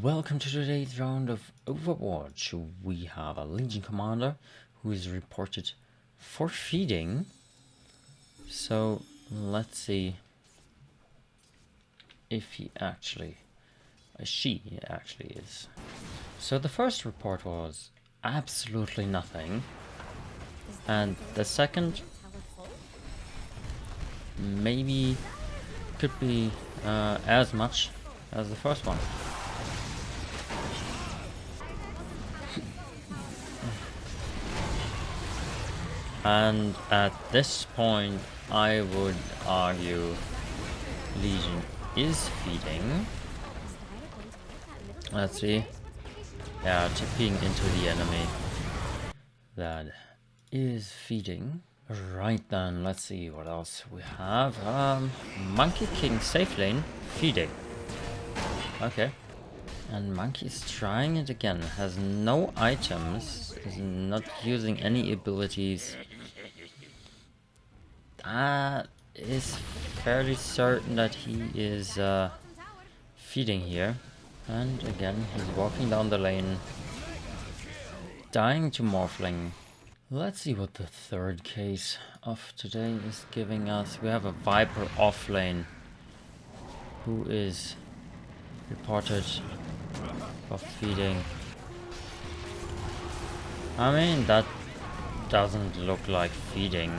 Welcome to today's round of Overwatch. We have a Legion commander who is reported for feeding. So let's see if she actually is. So the first report was absolutely nothing, and the second maybe could be as much as the first one. And at this point, I would argue Legion is feeding. Let's see. Yeah, tipping into the enemy. That is feeding. Right then, let's see what else we have. Monkey King safe lane, feeding. Okay. And Monkey is trying it again. Has no items. Is not using any abilities. That is fairly certain that he is feeding here. And again, he's walking down the lane. Dying to Morphling. Let's see what the third case of today is giving us. We have a Viper off lane who is reported for feeding. I mean, that doesn't look like feeding.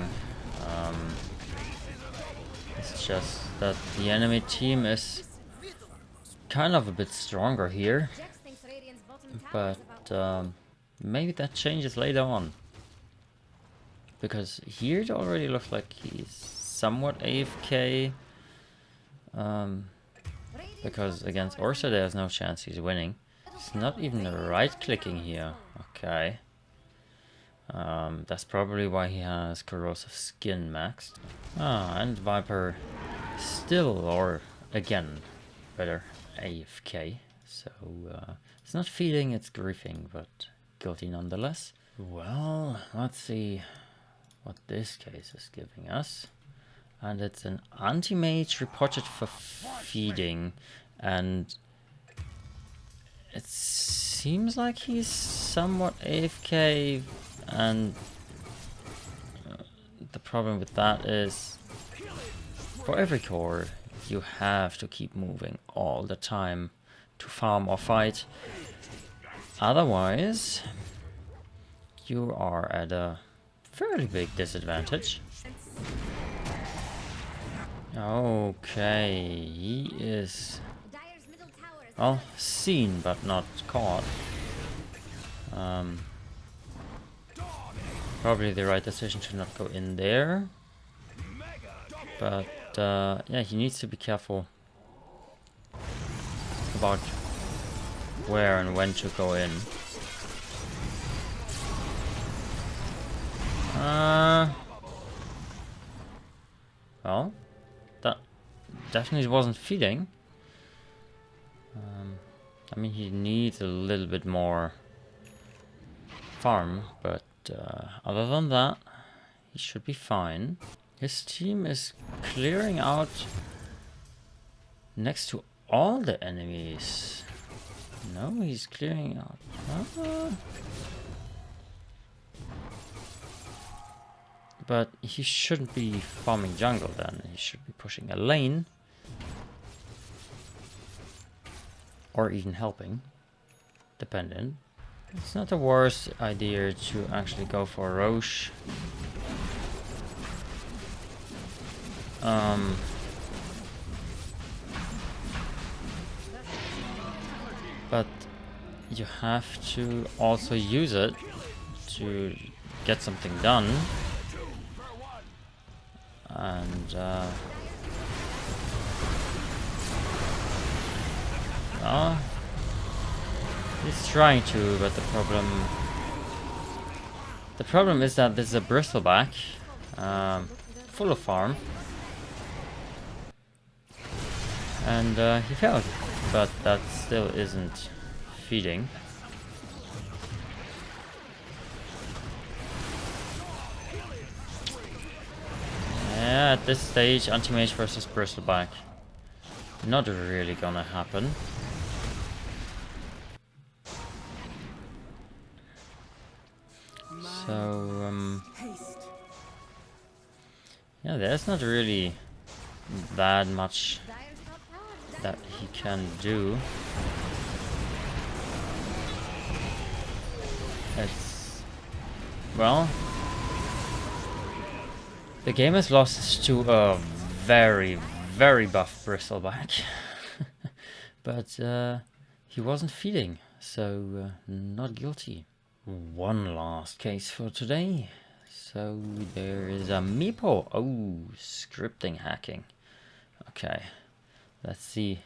It's just that the enemy team is kind of a bit stronger here, but maybe that changes later on, because here it already looks like he's somewhat AFK, because against Orsa there's no chance he's winning. It's not even right clicking here. Okay. That's probably why he has corrosive skin maxed. And Viper still, or again, better, AFK. So it's not feeding, it's griefing, but guilty nonetheless. Well, let's see what this case is giving us. And it's an anti-mage reported for feeding, and it seems like he's somewhat AFK. And the problem with that is, for every core, you have to keep moving all the time to farm or fight. Otherwise, you are at a fairly big disadvantage. Okay, he is, well, seen but not caught. Probably the right decision to not go in there, but yeah, he needs to be careful about where and when to go in. Well, that definitely wasn't feeding. I mean, he needs a little bit more farm, but other than that, he should be fine. His team is clearing out next to all the enemies. No, he's clearing out. But he shouldn't be farming jungle then. He should be pushing a lane. Or even helping. Dependent. It's not the worst idea to actually go for Roche. But you have to also use it to get something done. And he's trying to, but the problem is that this is a bristleback, full of farm, and he failed, but that still isn't feeding. Yeah, at this stage, anti-mage versus bristleback, not really gonna happen. So, yeah, there's not really that much that he can do. It's... well... the game is lost to a very, very buff Bristleback. But he wasn't feeding, so not guilty. One last case for today. So there is a meeple. Oh, scripting hacking. Okay, let's see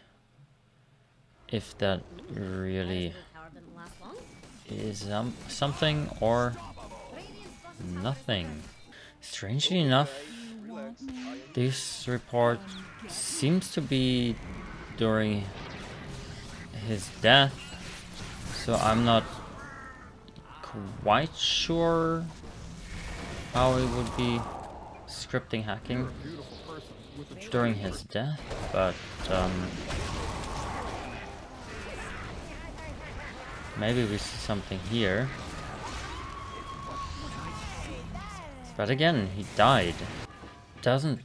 if that really is something or nothing. Strangely enough, this report seems to be during his death, so I'm not quite sure how it would be scripting hacking during his death, but maybe we see something here. But again, he died. Doesn't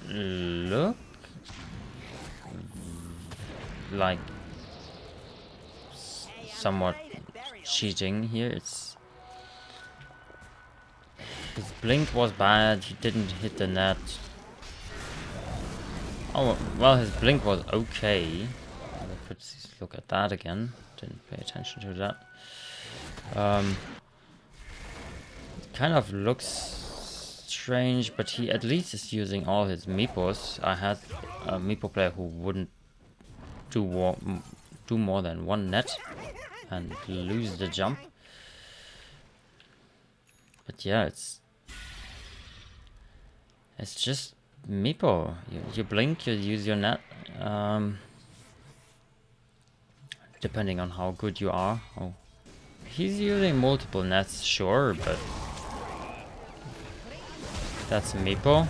look like somewhat cheating here. It's his blink was bad. He didn't hit the net. Oh well, his blink was okay. Let's look at that again. Didn't pay attention to that. Kind of looks strange, but he at least is using all his meeples. I had a meeple player who wouldn't do more than one net and lose the jump. But yeah, it's just meeple. You blink, you use your net. Depending on how good you are. Oh, he's using multiple nets, sure, but that's meeple.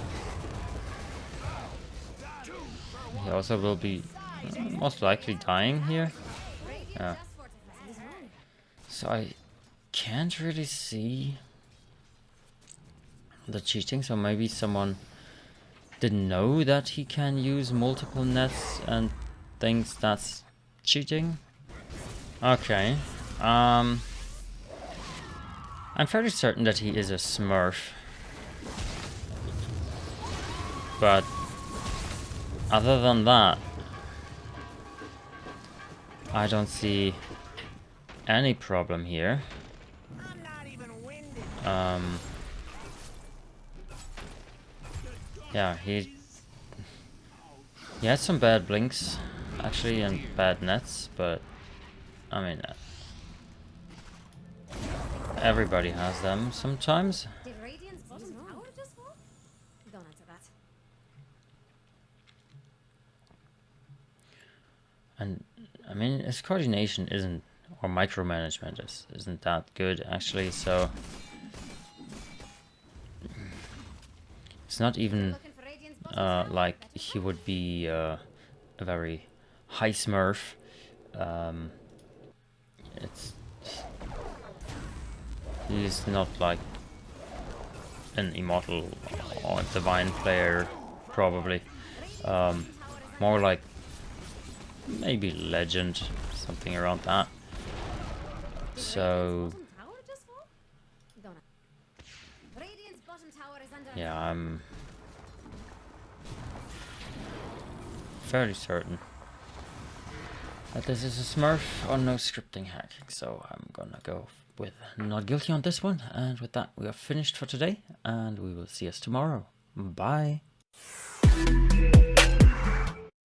He also will be most likely dying here. Yeah. So I can't really see the cheating, so maybe someone didn't know that he can use multiple nets and thinks that's cheating. Okay. I'm fairly certain that he is a smurf. But other than that, I don't see any problem here. Yeah, he had some bad blinks actually and bad nets, but I mean everybody has them sometimes. And I mean, his coordination isn't, or micromanagement isn't that good actually, so it's not even like he would be a very high smurf. He's not like an immortal or divine player, probably. More like maybe legend, something around that. So yeah, I'm fairly certain that this is a smurf or no scripting hacking, so I'm gonna go with not guilty on this one. And with that, we are finished for today, and we will see us tomorrow. Bye.